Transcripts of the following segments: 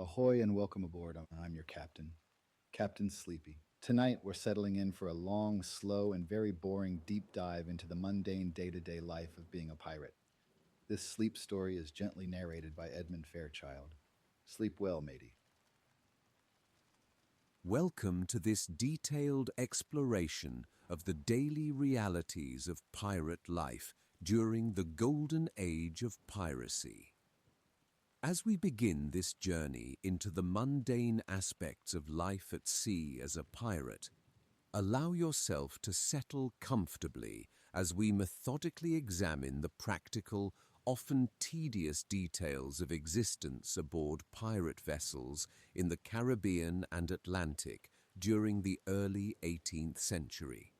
Ahoy and welcome aboard. I'm your captain, Captain Sleepy. Tonight, we're settling in for a long, slow, and very boring deep dive into the mundane day to day life of being a pirate. This sleep story is gently narrated by Edmund Fairchild. Sleep well, matey. Welcome to this detailed exploration of the daily realities of pirate life during the golden age of piracy. As we begin this journey into the mundane aspects of life at sea as a pirate, allow yourself to settle comfortably as we methodically examine the practical, often tedious details of existence aboard pirate vessels in the Caribbean and Atlantic during the early 18th century.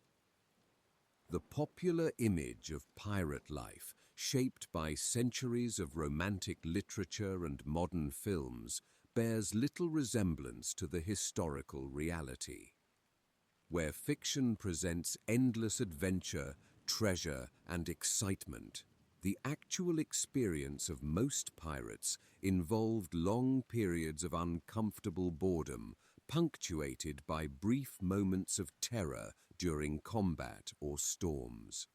The popular image of pirate life, shaped by centuries of romantic literature and modern films, bears little resemblance to the historical reality. Where fiction presents endless adventure, treasure, and excitement, the actual experience of most pirates involved long periods of uncomfortable boredom, punctuated by brief moments of terror during combat or storms.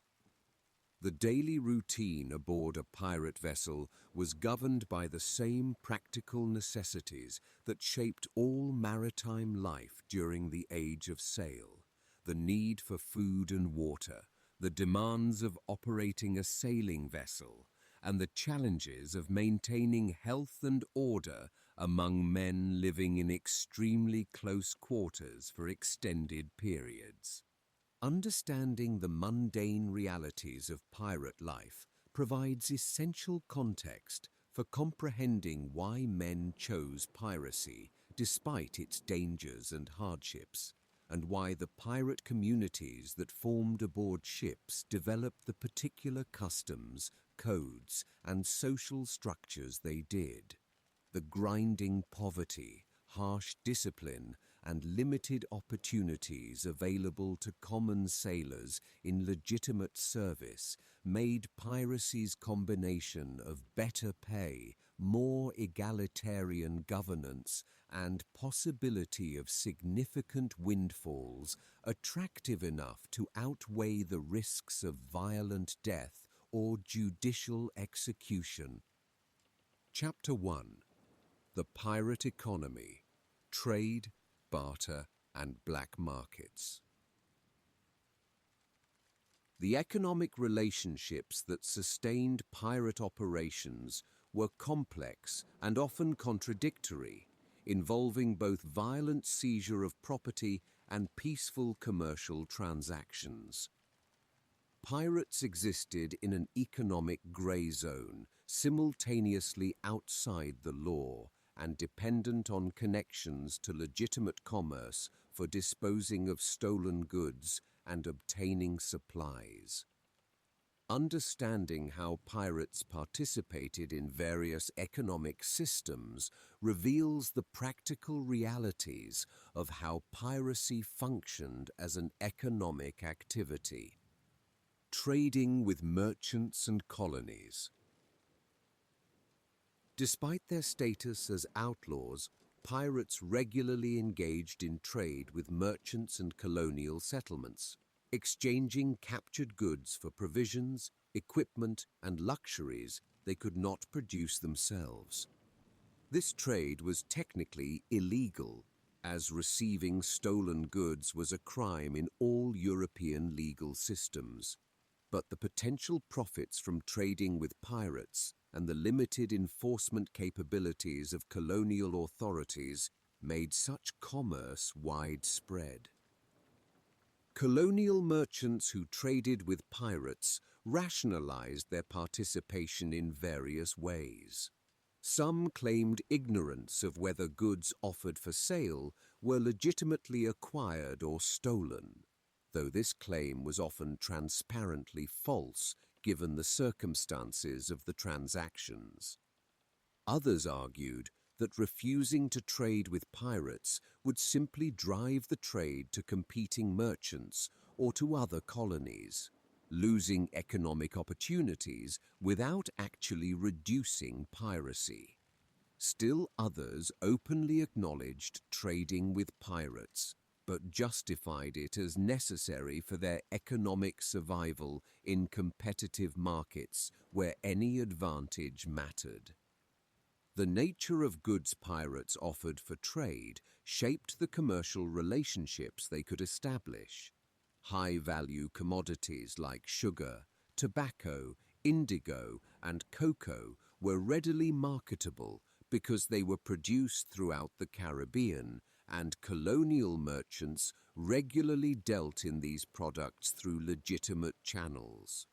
The daily routine aboard a pirate vessel was governed by the same practical necessities that shaped all maritime life during the Age of Sail: the need for food and water, the demands of operating a sailing vessel, and the challenges of maintaining health and order among men living in extremely close quarters for extended periods. Understanding the mundane realities of pirate life provides essential context for comprehending why men chose piracy despite its dangers and hardships, and why the pirate communities that formed aboard ships developed the particular customs, codes, and social structures they did. The grinding poverty, harsh discipline, and limited opportunities available to common sailors in legitimate service made piracy's combination of better pay, more egalitarian governance, and possibility of significant windfalls attractive enough to outweigh the risks of violent death or judicial execution. Chapter 1. The Pirate Economy: Trade, Barter, and Black Markets. The economic relationships that sustained pirate operations were complex and often contradictory, involving both violent seizure of property and peaceful commercial transactions. Pirates existed in an economic grey zone, simultaneously outside the law and dependent on connections to legitimate commerce for disposing of stolen goods and obtaining supplies. Understanding how pirates participated in various economic systems reveals the practical realities of how piracy functioned as an economic activity. Trading with merchants and colonies. Despite their status as outlaws, pirates regularly engaged in trade with merchants and colonial settlements, exchanging captured goods for provisions, equipment, and luxuries they could not produce themselves. This trade was technically illegal, as receiving stolen goods was a crime in all European legal systems. But the potential profits from trading with pirates and the limited enforcement capabilities of colonial authorities made such commerce widespread. Colonial merchants who traded with pirates rationalized their participation in various ways. Some claimed ignorance of whether goods offered for sale were legitimately acquired or stolen, though this claim was often transparently false given the circumstances of the transactions. Others argued that refusing to trade with pirates would simply drive the trade to competing merchants or to other colonies, losing economic opportunities without actually reducing piracy. Still others openly acknowledged trading with pirates, but justified it as necessary for their economic survival in competitive markets where any advantage mattered. The nature of goods pirates offered for trade shaped the commercial relationships they could establish. High-value commodities like sugar, tobacco, indigo, and cocoa were readily marketable because they were produced throughout the Caribbean, and colonial merchants regularly dealt in these products through legitimate channels.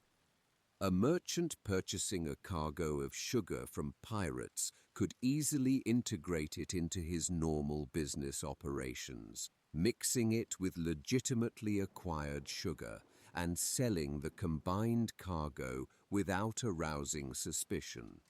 A merchant purchasing a cargo of sugar from pirates could easily integrate it into his normal business operations, mixing it with legitimately acquired sugar and selling the combined cargo without arousing suspicion.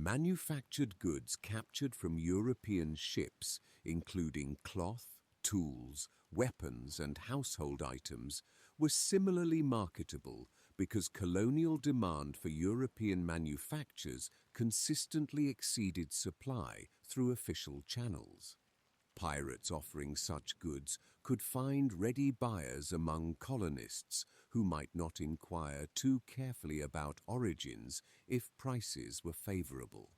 Manufactured goods captured from European ships, including cloth, tools, weapons, and household items, were similarly marketable because colonial demand for European manufactures consistently exceeded supply through official channels. Pirates offering such goods could find ready buyers among colonists who might not inquire too carefully about origins if prices were favorable.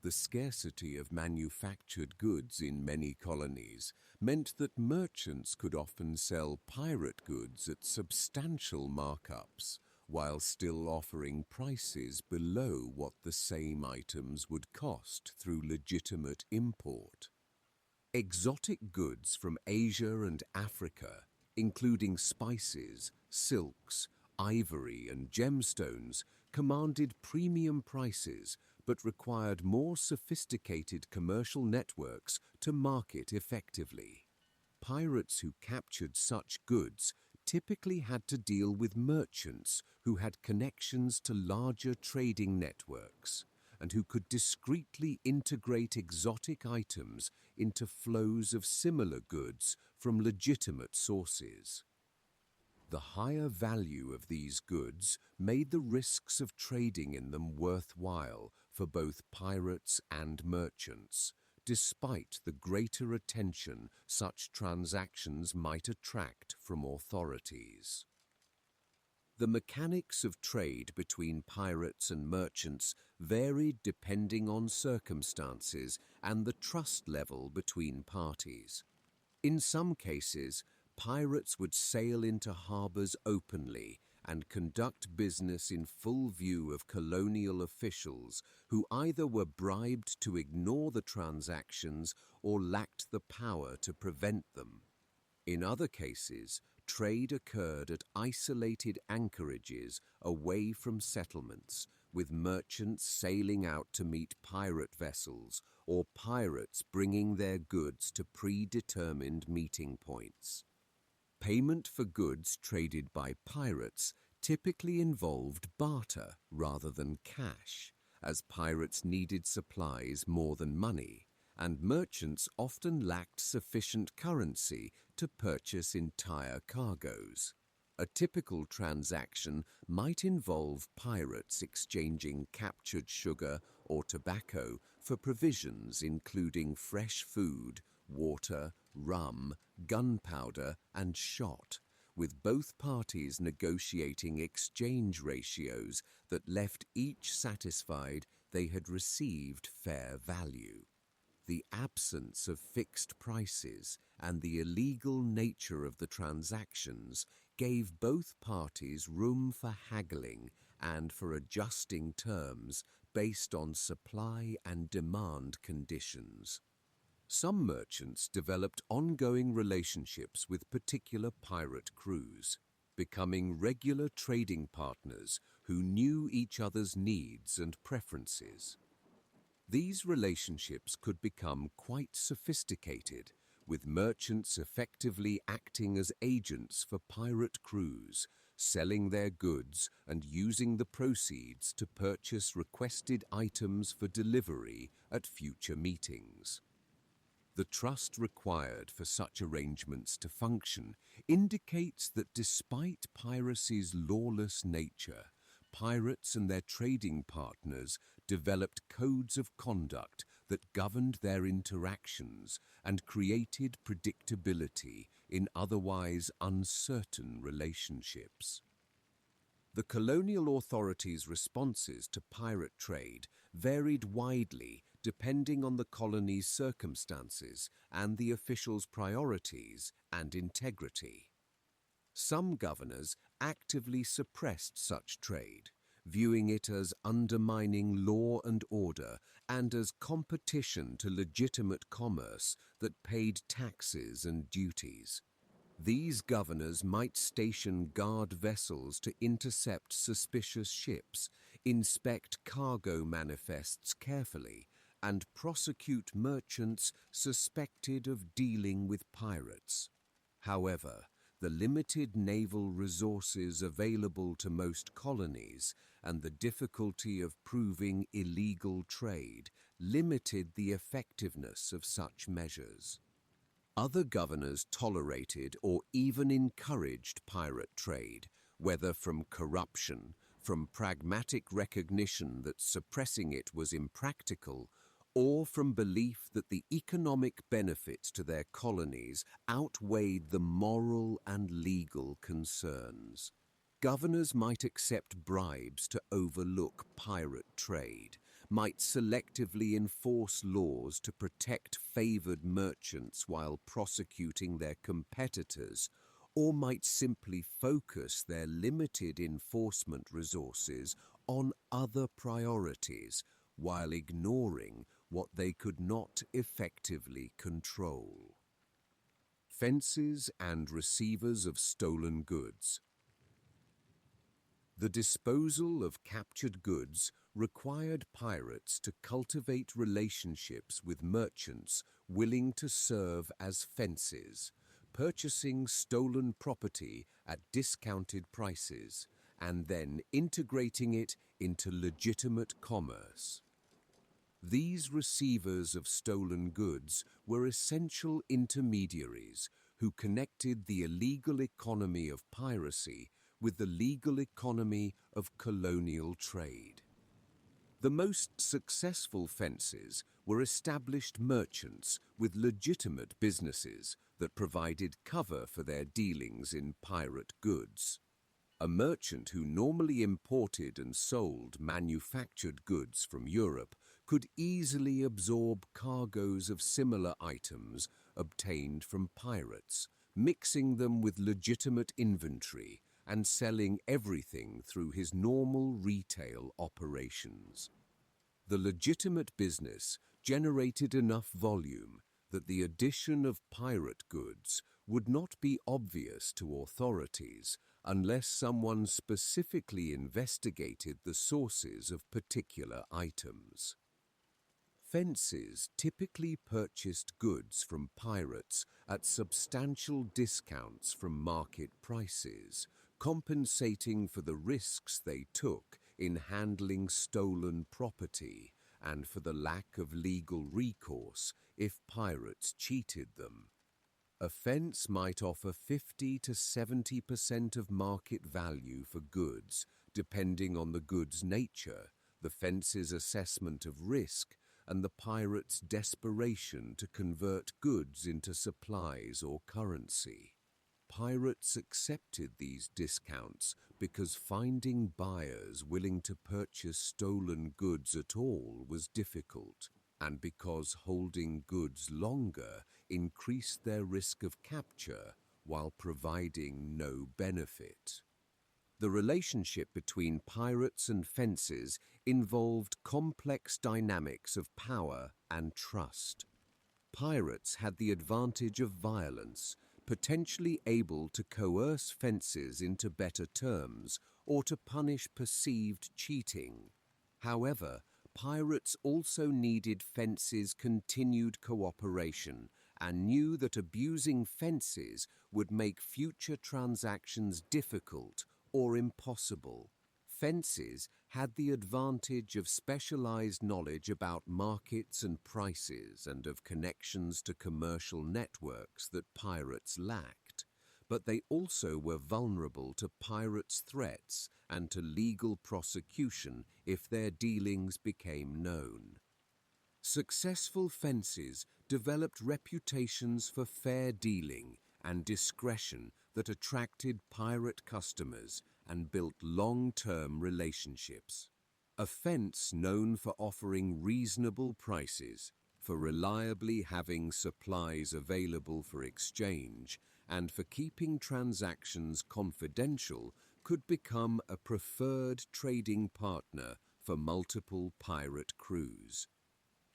The scarcity of manufactured goods in many colonies meant that merchants could often sell pirate goods at substantial markups, while still offering prices below what the same items would cost through legitimate import. Exotic goods from Asia and Africa, including spices, silks, ivory, and gemstones, commanded premium prices but required more sophisticated commercial networks to market effectively. Pirates who captured such goods typically had to deal with merchants who had connections to larger trading networks and who could discreetly integrate exotic items into flows of similar goods from legitimate sources. The higher value of these goods made the risks of trading in them worthwhile for both pirates and merchants, despite the greater attention such transactions might attract from authorities. The mechanics of trade between pirates and merchants varied depending on circumstances and the trust level between parties. In some cases, pirates would sail into harbors openly and conduct business in full view of colonial officials who either were bribed to ignore the transactions or lacked the power to prevent them. In other cases, trade occurred at isolated anchorages away from settlements, with merchants sailing out to meet pirate vessels or pirates bringing their goods to predetermined meeting points. Payment for goods traded by pirates typically involved barter rather than cash, as pirates needed supplies more than money, and merchants often lacked sufficient currency to purchase entire cargoes. A typical transaction might involve pirates exchanging captured sugar or tobacco for provisions including fresh food, water, rum, gunpowder, and shot, with both parties negotiating exchange ratios that left each satisfied they had received fair value. The absence of fixed prices and the illegal nature of the transactions gave both parties room for haggling and for adjusting terms based on supply and demand conditions. Some merchants developed ongoing relationships with particular pirate crews, becoming regular trading partners who knew each other's needs and preferences. These relationships could become quite sophisticated, with merchants effectively acting as agents for pirate crews, selling their goods and using the proceeds to purchase requested items for delivery at future meetings. The trust required for such arrangements to function indicates that despite piracy's lawless nature, pirates and their trading partners developed codes of conduct that governed their interactions and created predictability in otherwise uncertain relationships. The colonial authorities' responses to pirate trade varied widely depending on the colony's circumstances and the officials' priorities and integrity. Some governors actively suppressed such trade, viewing it as undermining law and order and as competition to legitimate commerce that paid taxes and duties. These governors might station guard vessels to intercept suspicious ships, inspect cargo manifests carefully, and prosecute merchants suspected of dealing with pirates. However, the limited naval resources available to most colonies and the difficulty of proving illegal trade limited the effectiveness of such measures. Other governors tolerated or even encouraged pirate trade, whether from corruption, from pragmatic recognition that suppressing it was impractical, or from belief that the economic benefits to their colonies outweighed the moral and legal concerns. Governors might accept bribes to overlook pirate trade, might selectively enforce laws to protect favored merchants while prosecuting their competitors, or might simply focus their limited enforcement resources on other priorities while ignoring what they could not effectively control. Fences and receivers of stolen goods. The disposal of captured goods required pirates to cultivate relationships with merchants willing to serve as fences, purchasing stolen property at discounted prices, and then integrating it into legitimate commerce. These receivers of stolen goods were essential intermediaries who connected the illegal economy of piracy with the legal economy of colonial trade. The most successful fences were established merchants with legitimate businesses that provided cover for their dealings in pirate goods. A merchant who normally imported and sold manufactured goods from Europe could easily absorb cargoes of similar items obtained from pirates, mixing them with legitimate inventory and selling everything through his normal retail operations. The legitimate business generated enough volume that the addition of pirate goods would not be obvious to authorities unless someone specifically investigated the sources of particular items. Fences typically purchased goods from pirates at substantial discounts from market prices, compensating for the risks they took in handling stolen property and for the lack of legal recourse if pirates cheated them. A fence might offer 50 to 70% of market value for goods, depending on the goods' nature, the fence's assessment of risk, and the pirate's desperation to convert goods into supplies or currency. Pirates accepted these discounts because finding buyers willing to purchase stolen goods at all was difficult, and because holding goods longer increased their risk of capture while providing no benefit. The relationship between pirates and fences involved complex dynamics of power and trust. Pirates had the advantage of violence, potentially able to coerce fences into better terms or to punish perceived cheating. However, pirates also needed fences' continued cooperation and knew that abusing fences would make future transactions difficult or impossible. Fences had the advantage of specialized knowledge about markets and prices and of connections to commercial networks that pirates lacked, but they also were vulnerable to pirates' threats and to legal prosecution if their dealings became known. Successful fences developed reputations for fair dealing and discretion that attracted pirate customers and built long-term relationships. A fence known for offering reasonable prices, for reliably having supplies available for exchange, and for keeping transactions confidential could become a preferred trading partner for multiple pirate crews.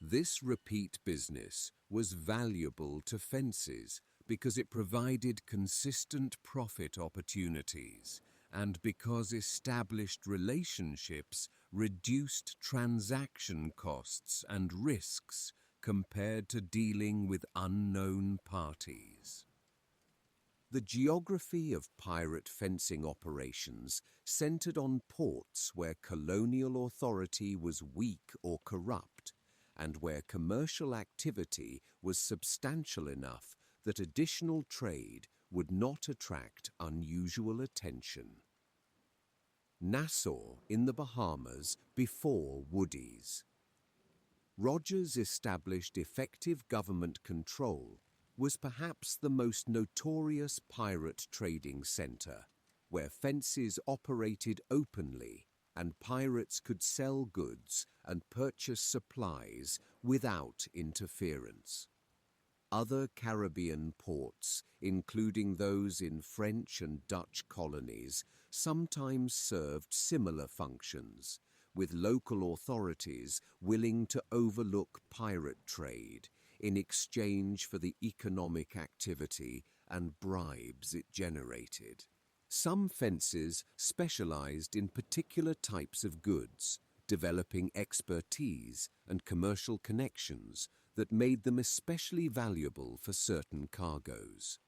This repeat business was valuable to fences because it provided consistent profit opportunities and because established relationships reduced transaction costs and risks compared to dealing with unknown parties. The geography of pirate fencing operations centered on ports where colonial authority was weak or corrupt, and where commercial activity was substantial enough that additional trade would not attract unusual attention. Nassau in the Bahamas before Woody's. Rogers established effective government control was perhaps the most notorious pirate trading center, where fences operated openly and pirates could sell goods and purchase supplies without interference. Other Caribbean ports, including those in French and Dutch colonies, sometimes served similar functions, with local authorities willing to overlook pirate trade in exchange for the economic activity and bribes it generated. Some fences specialized in particular types of goods, developing expertise and commercial connections that made them especially valuable for certain cargoes.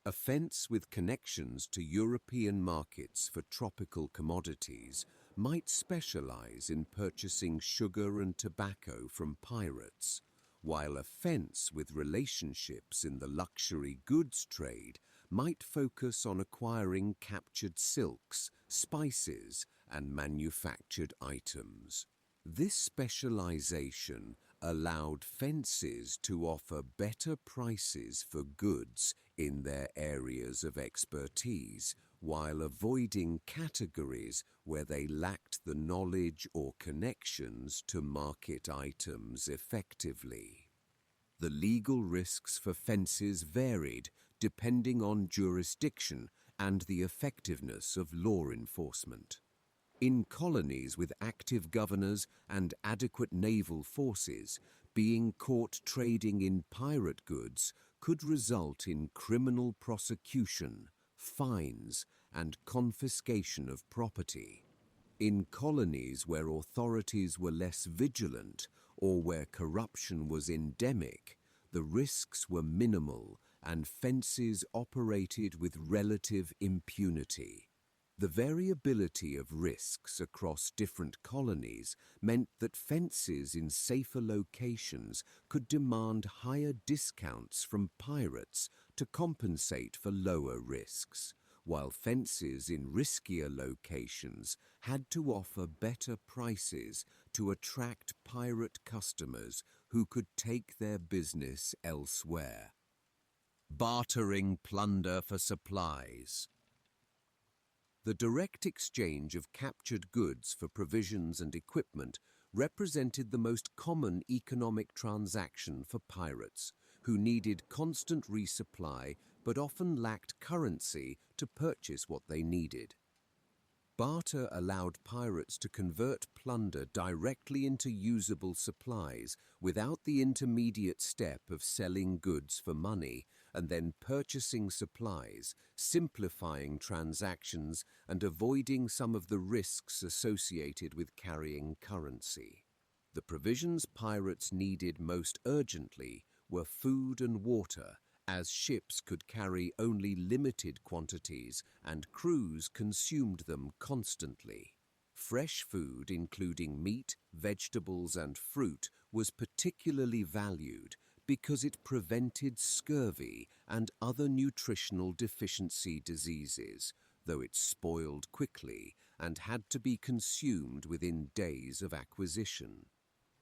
A fence with connections to European markets for tropical commodities might specialize in purchasing sugar and tobacco from pirates, while a fence with relationships in the luxury goods trade might focus on acquiring captured silks, spices, and manufactured items. This specialization allowed fences to offer better prices for goods in their areas of expertise, while avoiding categories where they lacked the knowledge or connections to market items effectively. The legal risks for fences varied depending on jurisdiction and the effectiveness of law enforcement. In colonies with active governors and adequate naval forces, being caught trading in pirate goods could result in criminal prosecution, fines, and confiscation of property. In colonies where authorities were less vigilant or where corruption was endemic, the risks were minimal and fences operated with relative impunity. The variability of risks across different colonies meant that fences in safer locations could demand higher discounts from pirates to compensate for lower risks, while fences in riskier locations had to offer better prices to attract pirate customers who could take their business elsewhere. Bartering plunder for supplies. The direct exchange of captured goods for provisions and equipment represented the most common economic transaction for pirates, who needed constant resupply but often lacked currency to purchase what they needed. Barter allowed pirates to convert plunder directly into usable supplies without the intermediate step of selling goods for money and then purchasing supplies, simplifying transactions and avoiding some of the risks associated with carrying currency. The provisions pirates needed most urgently were food and water, as ships could carry only limited quantities and crews consumed them constantly. Fresh food, including meat, vegetables, and fruit, was particularly valued because it prevented scurvy and other nutritional deficiency diseases, though it spoiled quickly and had to be consumed within days of acquisition.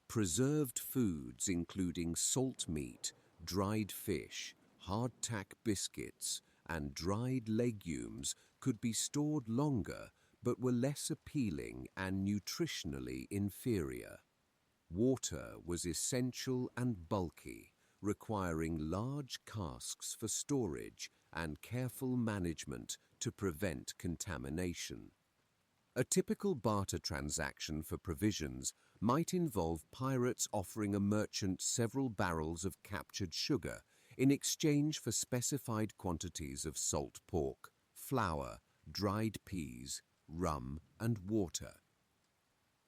Preserved foods including salt meat, dried fish, hardtack biscuits, and dried legumes could be stored longer but were less appealing and nutritionally inferior. Water was essential and bulky, requiring large casks for storage and careful management to prevent contamination. A typical barter transaction for provisions might involve pirates offering a merchant several barrels of captured sugar in exchange for specified quantities of salt pork, flour, dried peas, rum, and water.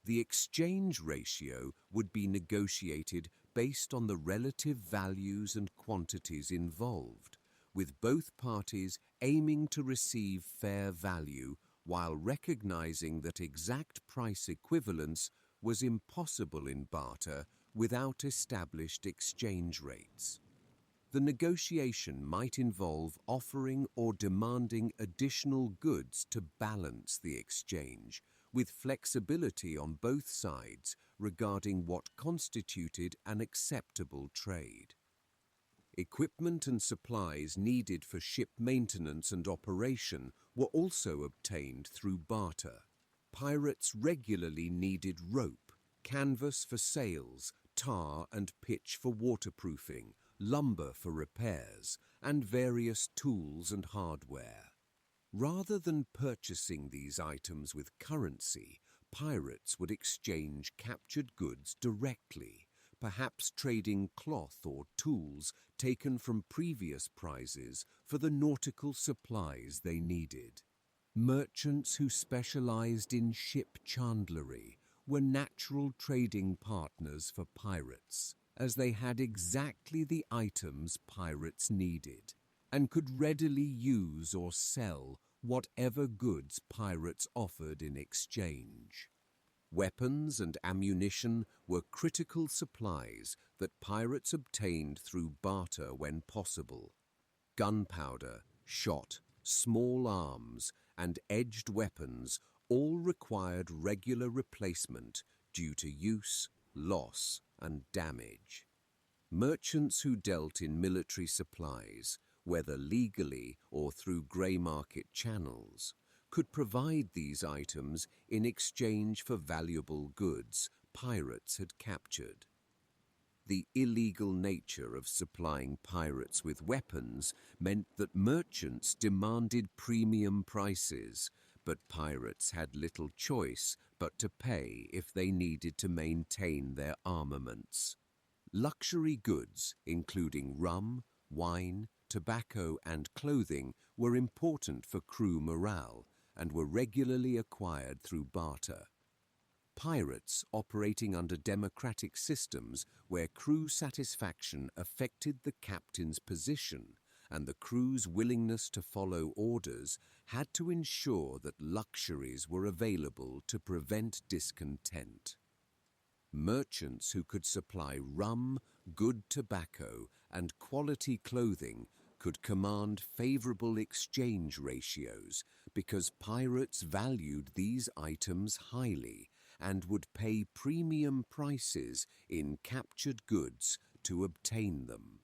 The exchange ratio would be negotiated based on the relative values and quantities involved, with both parties aiming to receive fair value while recognizing that exact price equivalence was impossible in barter without established exchange rates. The negotiation might involve offering or demanding additional goods to balance the exchange, with flexibility on both sides regarding what constituted an acceptable trade. Equipment and supplies needed for ship maintenance and operation were also obtained through barter. Pirates regularly needed rope, canvas for sails, tar and pitch for waterproofing, lumber for repairs, and various tools and hardware. Rather than purchasing these items with currency, pirates would exchange captured goods directly, perhaps trading cloth or tools taken from previous prizes for the nautical supplies they needed. Merchants who specialized in ship chandlery were natural trading partners for pirates, as they had exactly the items pirates needed and could readily use or sell whatever goods pirates offered in exchange. Weapons and ammunition were critical supplies that pirates obtained through barter when possible. Gunpowder, shot, small arms, and edged weapons all required regular replacement due to use, loss, and damage. Merchants who dealt in military supplies, whether legally or through grey market channels, could provide these items in exchange for valuable goods pirates had captured. The illegal nature of supplying pirates with weapons meant that merchants demanded premium prices, but pirates had little choice but to pay if they needed to maintain their armaments. Luxury goods, including rum, wine, tobacco, and clothing, were important for crew morale and were regularly acquired through barter. Pirates operating under democratic systems where crew satisfaction affected the captain's position and the crew's willingness to follow orders had to ensure that luxuries were available to prevent discontent. Merchants who could supply rum, good tobacco, and quality clothing could command favorable exchange ratios because pirates valued these items highly and would pay premium prices in captured goods to obtain them.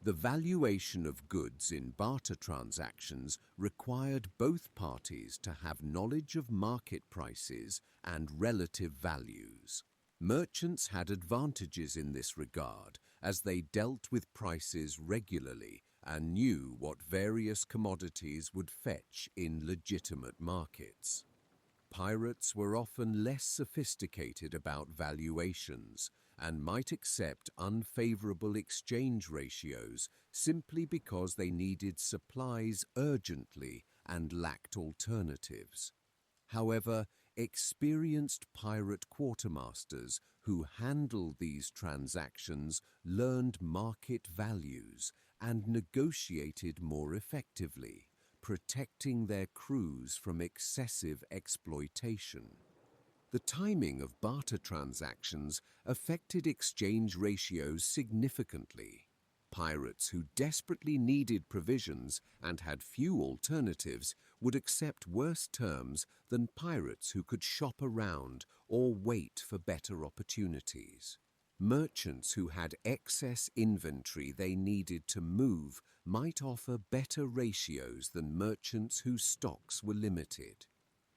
The valuation of goods in barter transactions required both parties to have knowledge of market prices and relative values. Merchants had advantages in this regard as they dealt with prices regularly and knew what various commodities would fetch in legitimate markets. Pirates were often less sophisticated about valuations and might accept unfavorable exchange ratios simply because they needed supplies urgently and lacked alternatives. However, experienced pirate quartermasters who handled these transactions learned market values and negotiated more effectively, protecting their crews from excessive exploitation. The timing of barter transactions affected exchange ratios significantly. Pirates who desperately needed provisions and had few alternatives would accept worse terms than pirates who could shop around or wait for better opportunities. Merchants who had excess inventory they needed to move might offer better ratios than merchants whose stocks were limited.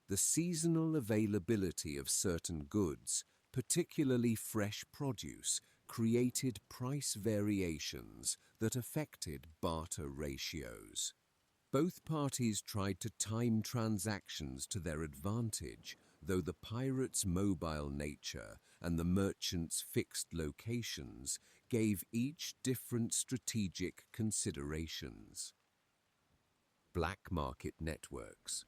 The seasonal availability of certain goods, particularly fresh produce, created price variations that affected barter ratios. Both parties tried to time transactions to their advantage, though the pirates' mobile nature and the merchants' fixed locations gave each different strategic considerations. Black market networks.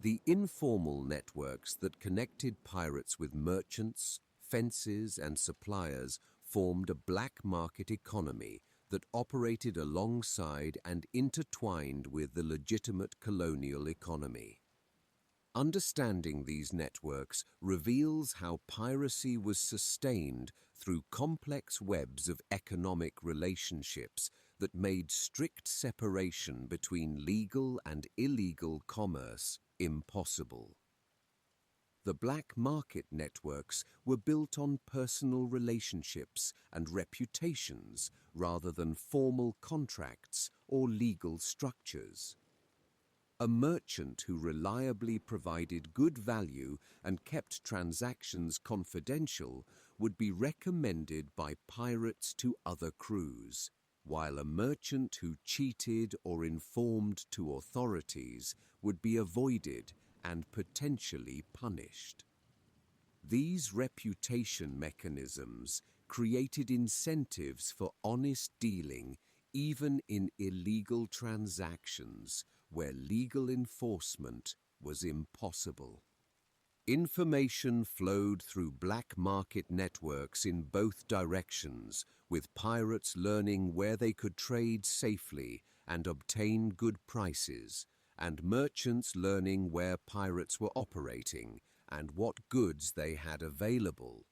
The informal networks that connected pirates with merchants, fences, and suppliers formed a black market economy that operated alongside and intertwined with the legitimate colonial economy. Understanding these networks reveals how piracy was sustained through complex webs of economic relationships that made strict separation between legal and illegal commerce impossible. The black market networks were built on personal relationships and reputations rather than formal contracts or legal structures. A merchant who reliably provided good value and kept transactions confidential would be recommended by pirates to other crews, while a merchant who cheated or informed to authorities would be avoided and potentially punished. These reputation mechanisms created incentives for honest dealing even in illegal transactions where legal enforcement was impossible. Information flowed through black market networks in both directions, with pirates learning where they could trade safely and obtain good prices, and merchants learning where pirates were operating and what goods they had available.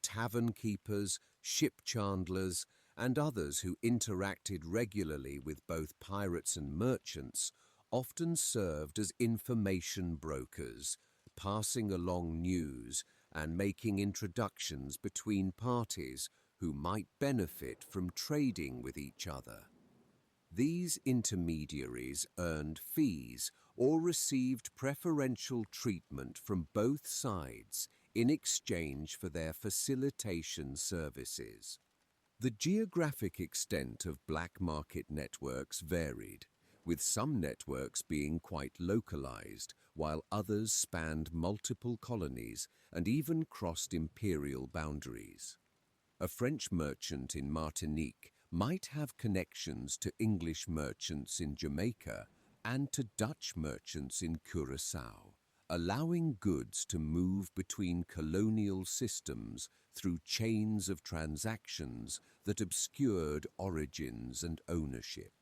Tavern keepers, ship chandlers, and others who interacted regularly with both pirates and merchants often served as information brokers, passing along news and making introductions between parties who might benefit from trading with each other. These intermediaries earned fees or received preferential treatment from both sides in exchange for their facilitation services. The geographic extent of black market networks varied, with some networks being quite localized, while others spanned multiple colonies and even crossed imperial boundaries. A French merchant in Martinique might have connections to English merchants in Jamaica and to Dutch merchants in Curaçao, allowing goods to move between colonial systems through chains of transactions that obscured origins and ownership.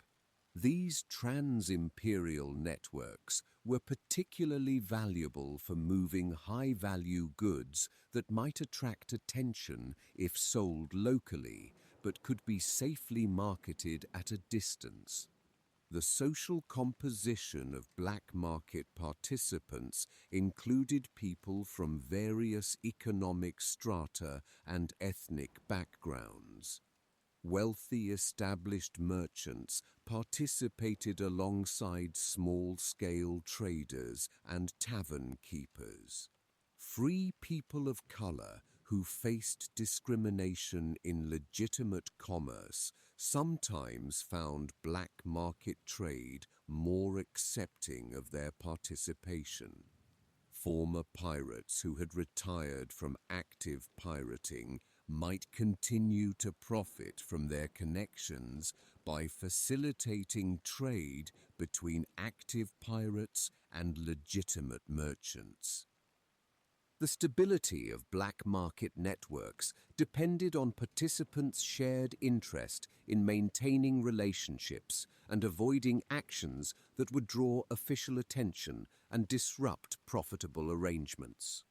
These trans-imperial networks were particularly valuable for moving high-value goods that might attract attention if sold locally, but could be safely marketed at a distance. The social composition of black market participants included people from various economic strata and ethnic backgrounds. Wealthy established merchants participated alongside small-scale traders and tavern keepers. Free people of color who faced discrimination in legitimate commerce sometimes found black market trade more accepting of their participation. Former pirates who had retired from active pirating might continue to profit from their connections by facilitating trade between active pirates and legitimate merchants. The stability of black market networks depended on participants' shared interest in maintaining relationships and avoiding actions that would draw official attention and disrupt profitable arrangements.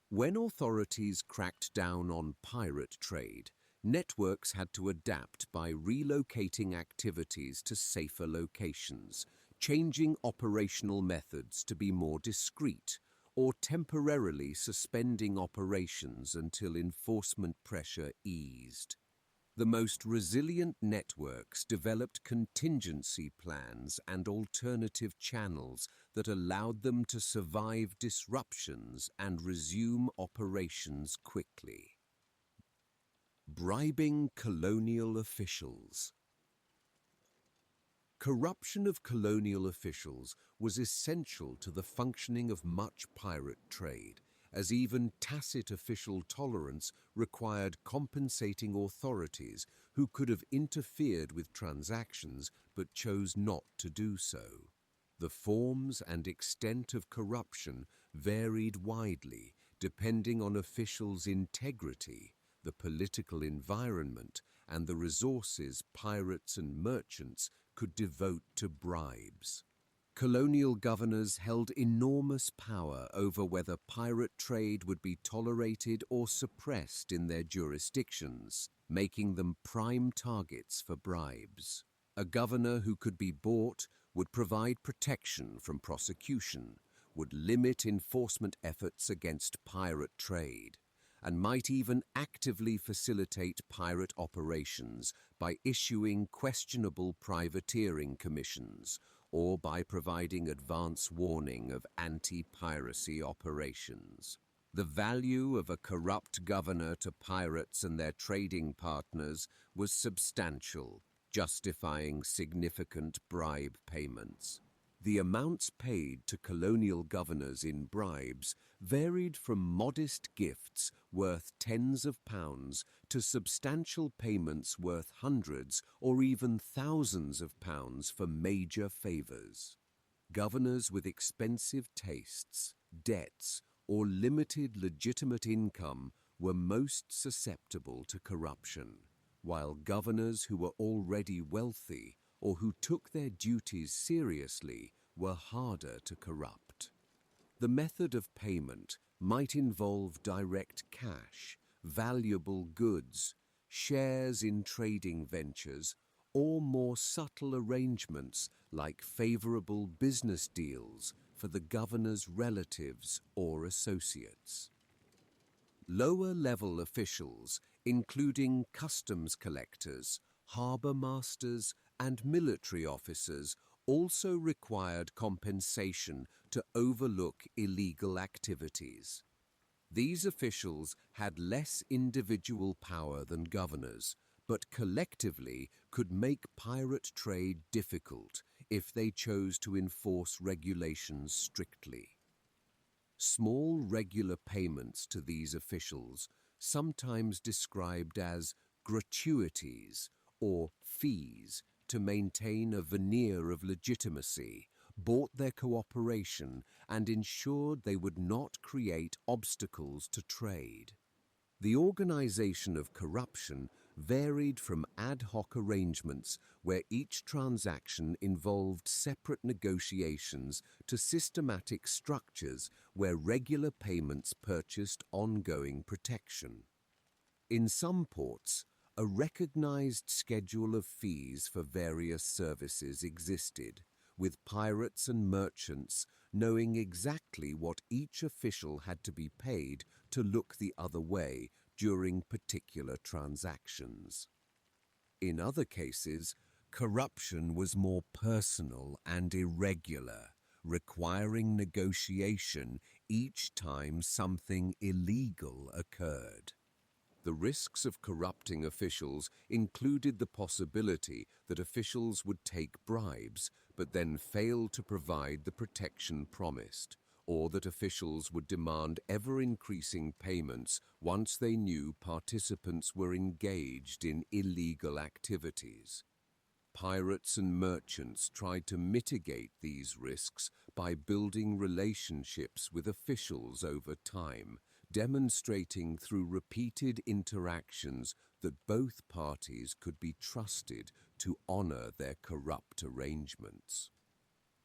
When authorities cracked down on pirate trade, Networks had to adapt by relocating activities to safer locations, changing operational methods to be more discreet, or temporarily suspending operations until enforcement pressure eased. The most resilient networks developed contingency plans and alternative channels that allowed them to survive disruptions and resume operations quickly. Bribing colonial officials. Corruption of colonial officials was essential to the functioning of much pirate trade, as even tacit official tolerance required compensating authorities who could have interfered with transactions but chose not to do so. The forms and extent of corruption varied widely depending on officials' integrity, the political environment, and the resources pirates and merchants could devote to bribes. Colonial governors held enormous power over whether pirate trade would be tolerated or suppressed in their jurisdictions, making them prime targets for bribes. A governor who could be bought would provide protection from prosecution, would limit enforcement efforts against pirate trade, and might even actively facilitate pirate operations by issuing questionable privateering commissions or by providing advance warning of anti-piracy operations. The value of a corrupt governor to pirates and their trading partners was substantial, justifying significant bribe payments. The amounts paid to colonial governors in bribes varied from modest gifts worth tens of pounds to substantial payments worth hundreds or even thousands of pounds for major favors. Governors with expensive tastes, debts, or limited legitimate income were most susceptible to corruption, while governors who were already wealthy or who took their duties seriously were harder to corrupt. The method of payment might involve direct cash, valuable goods, shares in trading ventures, or more subtle arrangements like favorable business deals for the governor's relatives or associates. Lower-level officials, including customs collectors, harbor masters, and military officers, also required compensation to overlook illegal activities. These officials had less individual power than governors, but collectively could make pirate trade difficult if they chose to enforce regulations strictly. Small regular payments to these officials, sometimes described as gratuities or fees to maintain a veneer of legitimacy, bought their cooperation and ensured they would not create obstacles to trade. The organization of corruption varied from ad hoc arrangements where each transaction involved separate negotiations to systematic structures where regular payments purchased ongoing protection. In some ports, a recognized schedule of fees for various services existed, with pirates and merchants knowing exactly what each official had to be paid to look the other way during particular transactions. In other cases, corruption was more personal and irregular, requiring negotiation each time something illegal occurred. The risks of corrupting officials included the possibility that officials would take bribes but then fail to provide the protection promised, or that officials would demand ever-increasing payments once they knew participants were engaged in illegal activities. Pirates and merchants tried to mitigate these risks by building relationships with officials over time, demonstrating through repeated interactions that both parties could be trusted to honor their corrupt arrangements.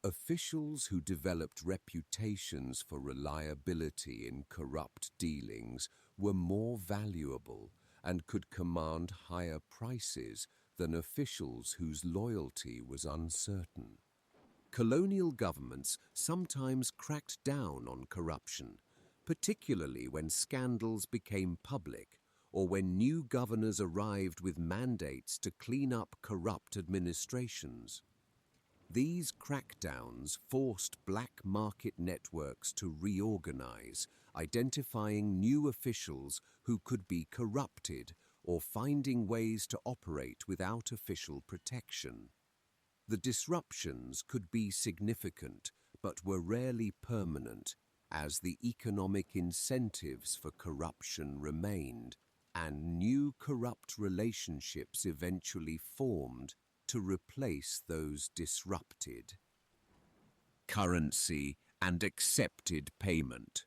Officials who developed reputations for reliability in corrupt dealings were more valuable and could command higher prices than officials whose loyalty was uncertain. Colonial governments sometimes cracked down on corruption, particularly when scandals became public or when new governors arrived with mandates to clean up corrupt administrations. These crackdowns forced black market networks to reorganize, identifying new officials who could be corrupted or finding ways to operate without official protection. The disruptions could be significant, but were rarely permanent, as the economic incentives for corruption remained, and new corrupt relationships eventually formed to replace those disrupted. Currency and accepted payment.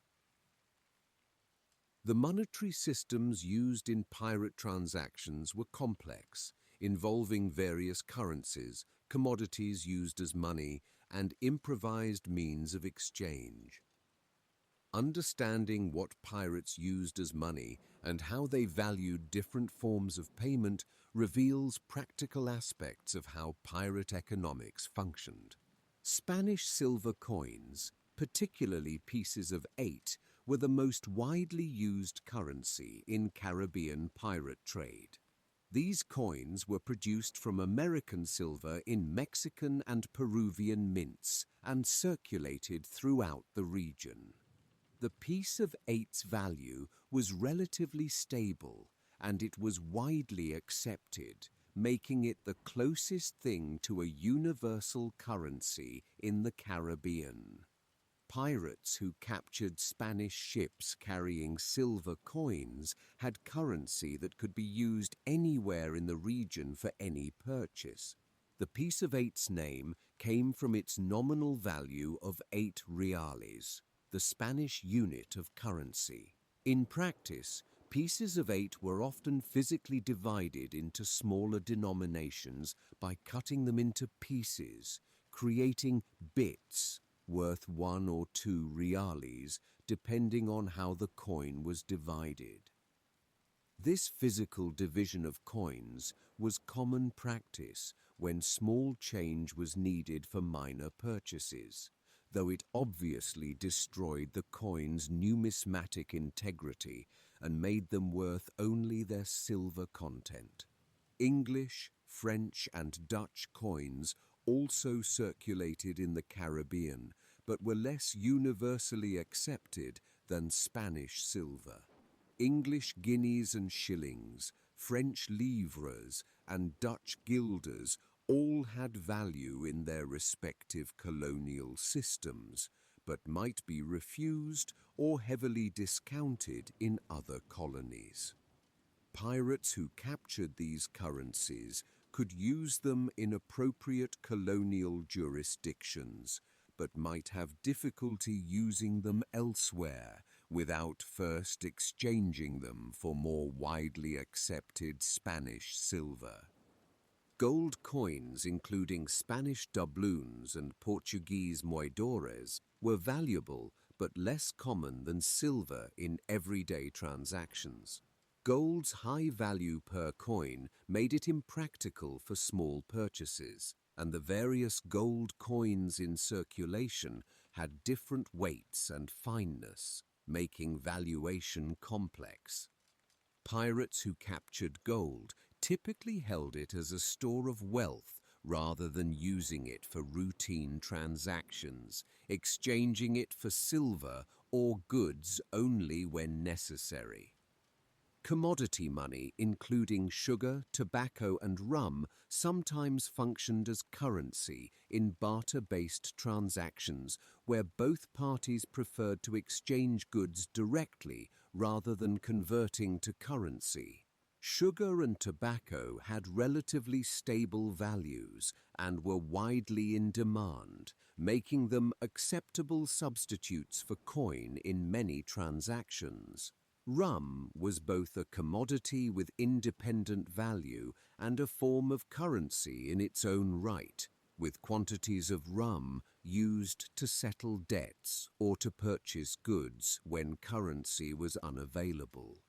The monetary systems used in pirate transactions were complex, involving various currencies, commodities used as money, and improvised means of exchange. Understanding what pirates used as money and how they valued different forms of payment reveals practical aspects of how pirate economics functioned. Spanish silver coins, particularly pieces of 8, were the most widely used currency in Caribbean pirate trade. These coins were produced from American silver in Mexican and Peruvian mints and circulated throughout the region. The piece of 8's value was relatively stable, and it was widely accepted, making it the closest thing to a universal currency in the Caribbean. Pirates who captured Spanish ships carrying silver coins had currency that could be used anywhere in the region for any purchase. The piece of 8's name came from its nominal value of 8 reales, the Spanish unit of currency. In practice, pieces of 8 were often physically divided into smaller denominations by cutting them into pieces, creating bits worth 1 or 2 reales, depending on how the coin was divided. This physical division of coins was common practice when small change was needed for minor purchases, though it obviously destroyed the coin's numismatic integrity and made them worth only their silver content. English, French, and Dutch coins also circulated in the Caribbean, but were less universally accepted than Spanish silver. English guineas and shillings, French livres, and Dutch guilders all had value in their respective colonial systems, but might be refused or heavily discounted in other colonies. Pirates who captured these currencies could use them in appropriate colonial jurisdictions, but might have difficulty using them elsewhere without first exchanging them for more widely accepted Spanish silver. Gold coins, including Spanish doubloons and Portuguese moedores, were valuable but less common than silver in everyday transactions. Gold's high value per coin made it impractical for small purchases, and the various gold coins in circulation had different weights and fineness, making valuation complex. Pirates who captured gold typically held it as a store of wealth rather than using it for routine transactions, exchanging it for silver or goods only when necessary. Commodity money, including sugar, tobacco, and rum, sometimes functioned as currency in barter-based transactions where both parties preferred to exchange goods directly rather than converting to currency. Sugar and tobacco had relatively stable values and were widely in demand, making them acceptable substitutes for coin in many transactions. Rum was both a commodity with independent value and a form of currency in its own right, with quantities of rum used to settle debts or to purchase goods when currency was unavailable.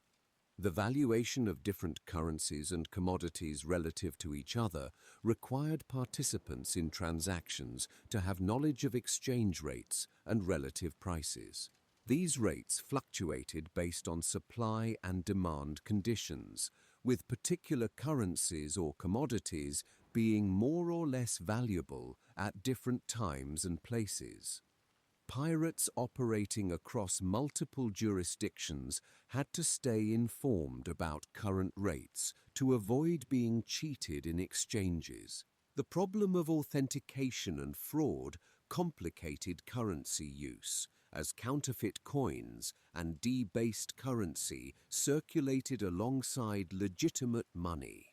The valuation of different currencies and commodities relative to each other required participants in transactions to have knowledge of exchange rates and relative prices. These rates fluctuated based on supply and demand conditions, with particular currencies or commodities being more or less valuable at different times and places. Pirates operating across multiple jurisdictions had to stay informed about current rates to avoid being cheated in exchanges. The problem of authentication and fraud complicated currency use, as counterfeit coins and debased currency circulated alongside legitimate money.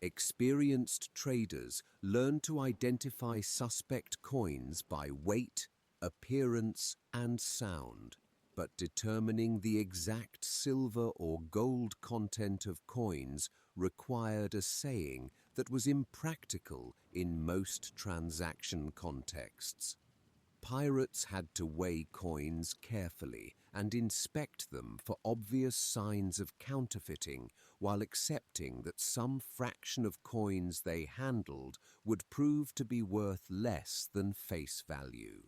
Experienced traders learned to identify suspect coins by weight, appearance, and sound, but determining the exact silver or gold content of coins required a saying that was impractical in most transaction contexts. Pirates had to weigh coins carefully and inspect them for obvious signs of counterfeiting, while accepting that some fraction of coins they handled would prove to be worth less than face value.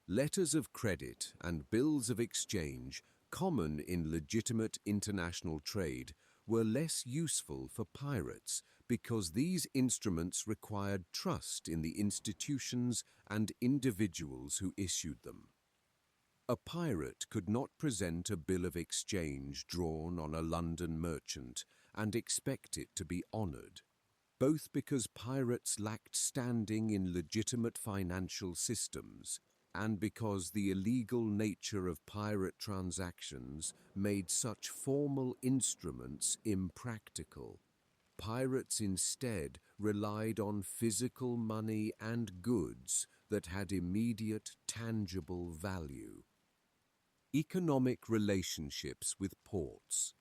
Letters of credit and bills of exchange, common in legitimate international trade, were less useful for pirates because these instruments required trust in the institutions and individuals who issued them. A pirate could not present a bill of exchange drawn on a London merchant and expect it to be honored, both because pirates lacked standing in legitimate financial systems and because the illegal nature of pirate transactions made such formal instruments impractical. Pirates instead relied on physical money and goods that had immediate, tangible value. Economic relationships with ports.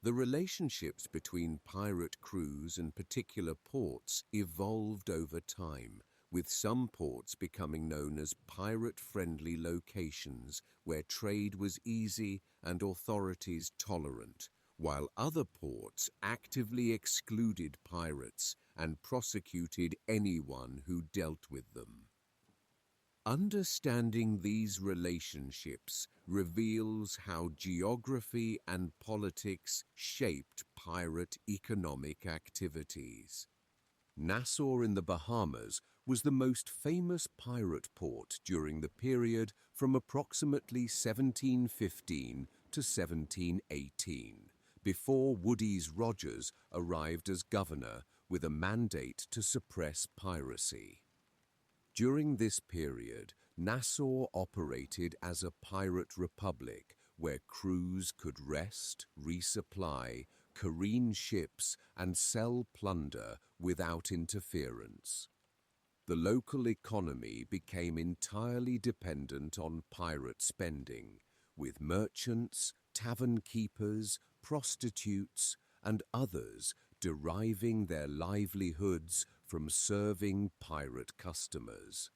The relationships between pirate crews and particular ports evolved over time, with some ports becoming known as pirate-friendly locations where trade was easy and authorities tolerant, while other ports actively excluded pirates and prosecuted anyone who dealt with them. Understanding these relationships reveals how geography and politics shaped pirate economic activities. Nassau in the Bahamas was the most famous pirate port during the period from approximately 1715 to 1718, before Woodes Rogers arrived as governor with a mandate to suppress piracy. During this period, Nassau operated as a pirate republic where crews could rest, resupply, careen ships, and sell plunder without interference. The local economy became entirely dependent on pirate spending, with merchants, tavern keepers, prostitutes, and others deriving their livelihoods from serving pirate customers.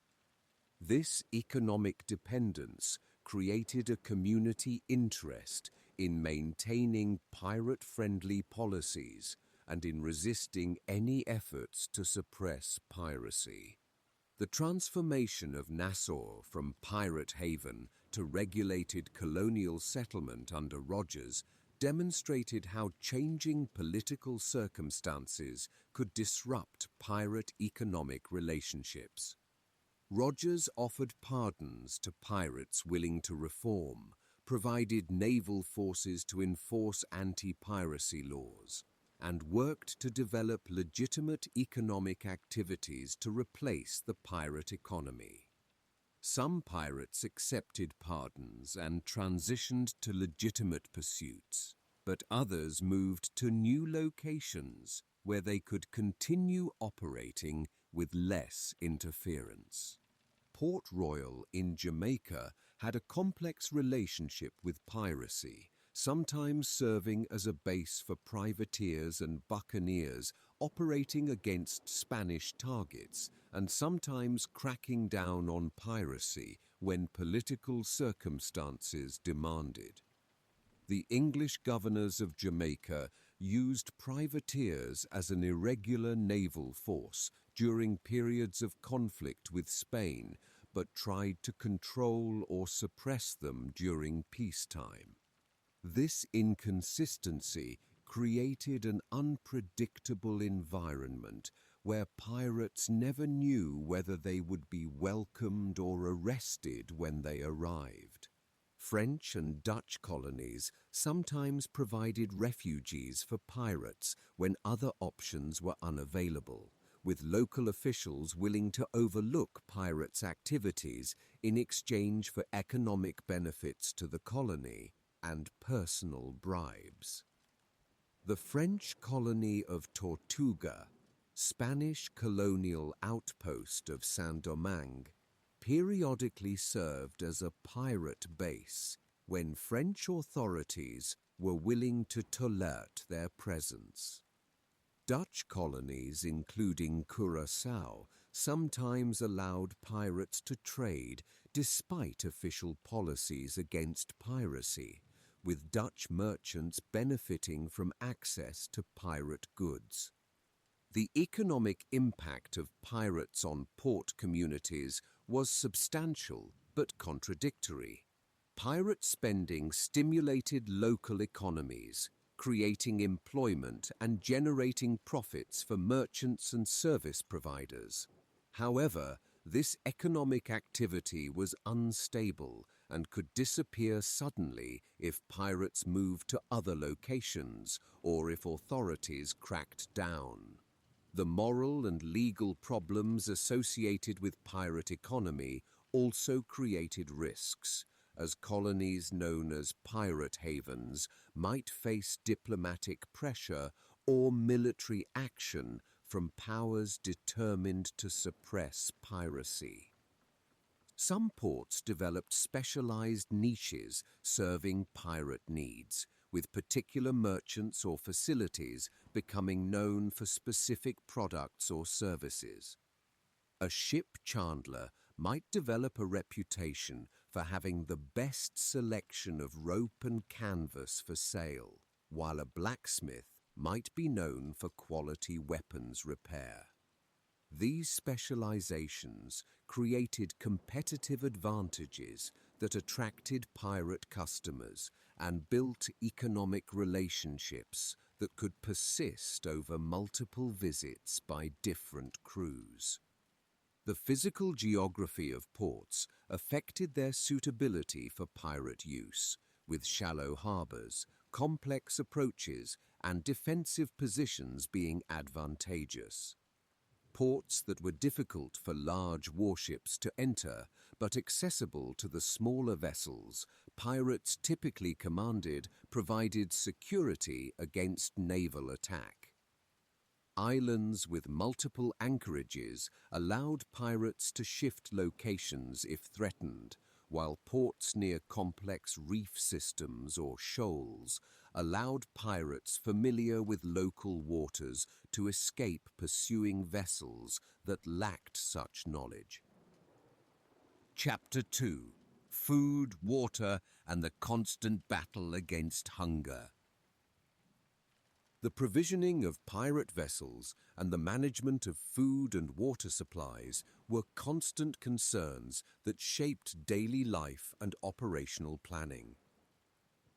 This economic dependence created a community interest in maintaining pirate-friendly policies and in resisting any efforts to suppress piracy. The transformation of Nassau from pirate haven to regulated colonial settlement under Rogers demonstrated how changing political circumstances could disrupt pirate economic relationships. Rogers offered pardons to pirates willing to reform, provided naval forces to enforce anti-piracy laws, and worked to develop legitimate economic activities to replace the pirate economy. Some pirates accepted pardons and transitioned to legitimate pursuits, but others moved to new locations where they could continue operating with less interference. Port Royal in Jamaica had a complex relationship with piracy, sometimes serving as a base for privateers and buccaneers operating against Spanish targets, and sometimes cracking down on piracy when political circumstances demanded. The English governors of Jamaica used privateers as an irregular naval force during periods of conflict with Spain, but tried to control or suppress them during peacetime. This inconsistency created an unpredictable environment where pirates never knew whether they would be welcomed or arrested when they arrived. French and Dutch colonies sometimes provided refugees for pirates when other options were unavailable, with local officials willing to overlook pirates' activities in exchange for economic benefits to the colony and personal bribes. The French colony of Tortuga, Spanish colonial outpost of Saint-Domingue, periodically served as a pirate base when French authorities were willing to tolerate their presence. Dutch colonies, including Curaçao, sometimes allowed pirates to trade despite official policies against piracy, with Dutch merchants benefiting from access to pirate goods. The economic impact of pirates on port communities was substantial but contradictory. Pirate spending stimulated local economies, creating employment and generating profits for merchants and service providers. However, this economic activity was unstable and could disappear suddenly if pirates moved to other locations or if authorities cracked down. The moral and legal problems associated with pirate economy also created risks, as colonies known as pirate havens might face diplomatic pressure or military action from powers determined to suppress piracy. Some ports developed specialized niches serving pirate needs, with particular merchants or facilities becoming known for specific products or services. A ship chandler might develop a reputation for having the best selection of rope and canvas for sale, while a blacksmith might be known for quality weapons repair. These specializations created competitive advantages that attracted pirate customers and built economic relationships that could persist over multiple visits by different crews. The physical geography of ports affected their suitability for pirate use, with shallow harbors, complex approaches, and defensive positions being advantageous. Ports that were difficult for large warships to enter, but accessible to the smaller vessels pirates typically commanded, provided security against naval attack. Islands with multiple anchorages allowed pirates to shift locations if threatened, while ports near complex reef systems or shoals allowed pirates familiar with local waters to escape pursuing vessels that lacked such knowledge. Chapter 2: Food, Water, and the Constant Battle Against Hunger. The provisioning of pirate vessels and the management of food and water supplies were constant concerns that shaped daily life and operational planning.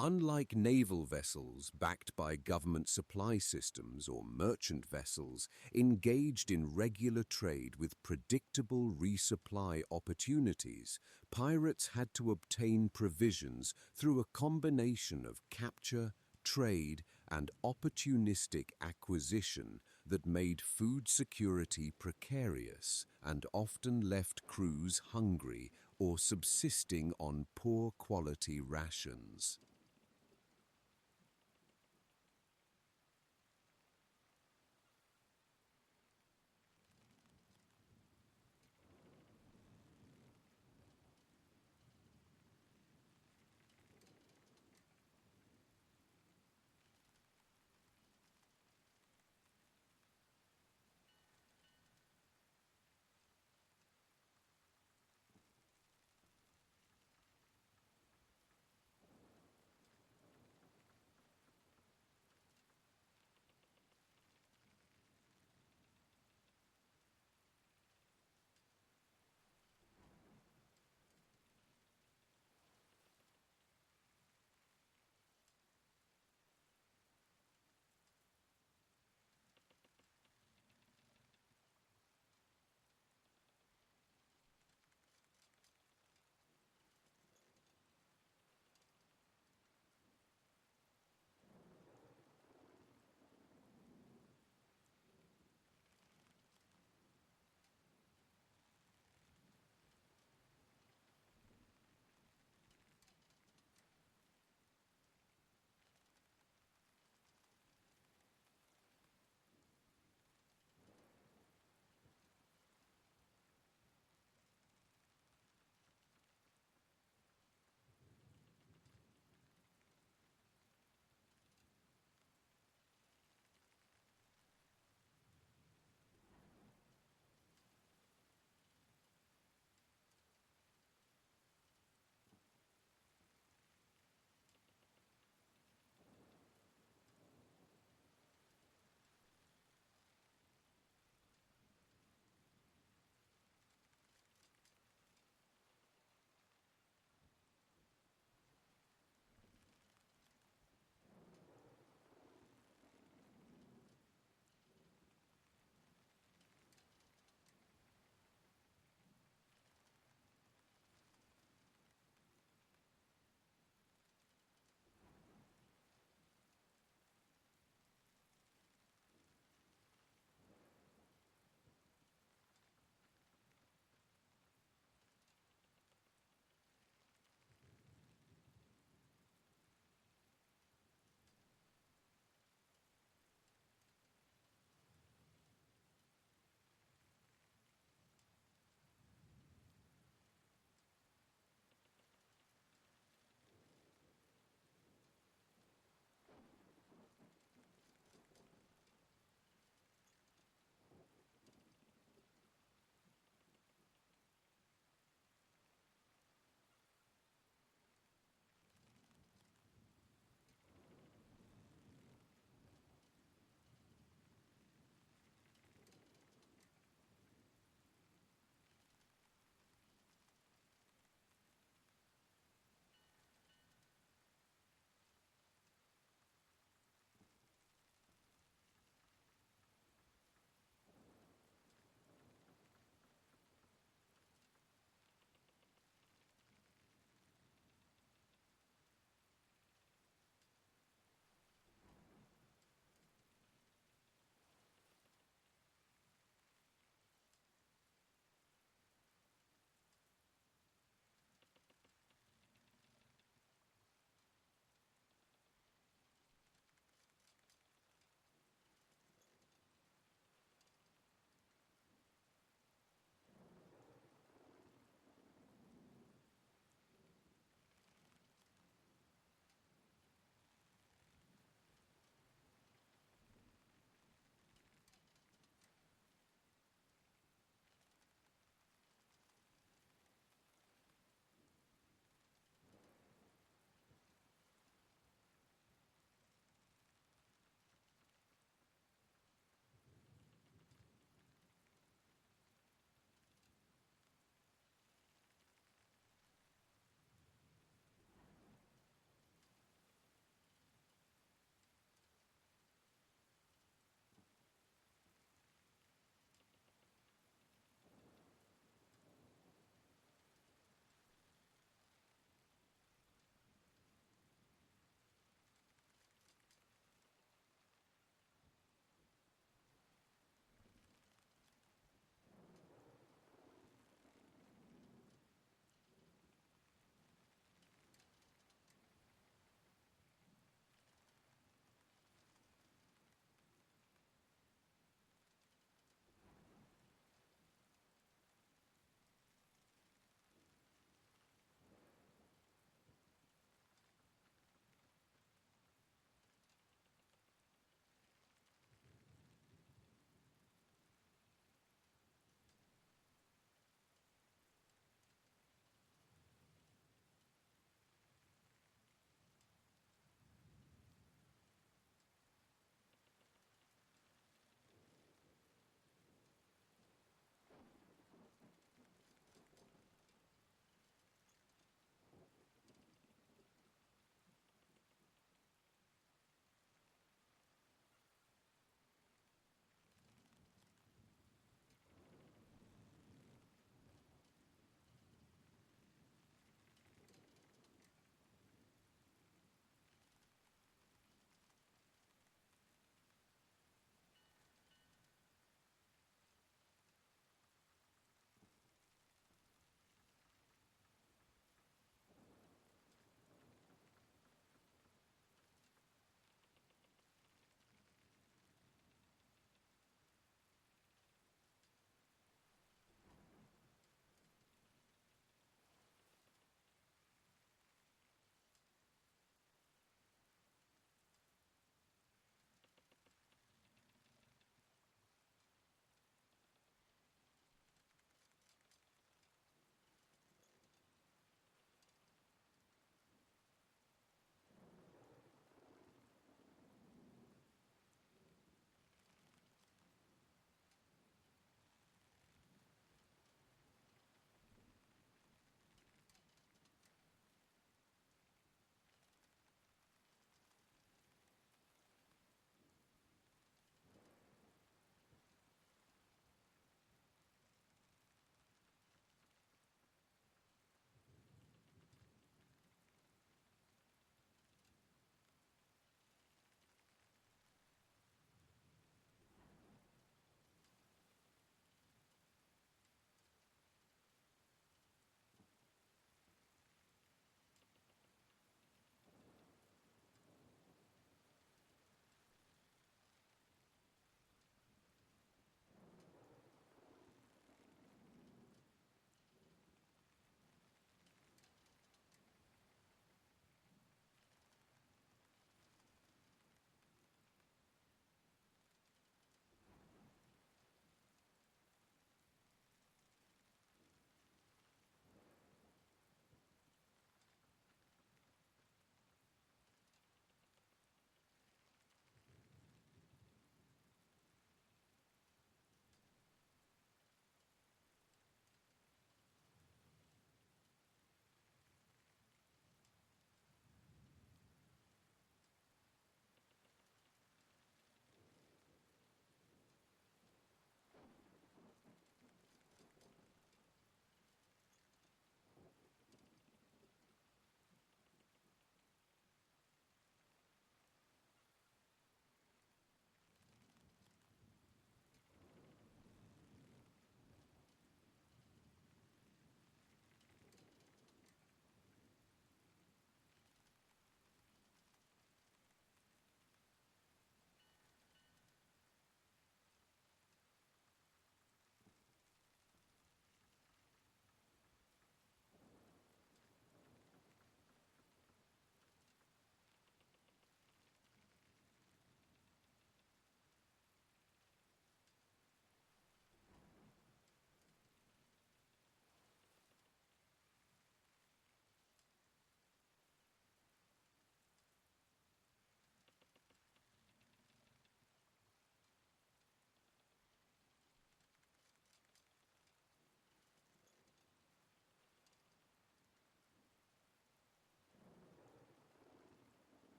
Unlike naval vessels backed by government supply systems or merchant vessels engaged in regular trade with predictable resupply opportunities, pirates had to obtain provisions through a combination of capture, trade, and opportunistic acquisition that made food security precarious and often left crews hungry or subsisting on poor quality rations.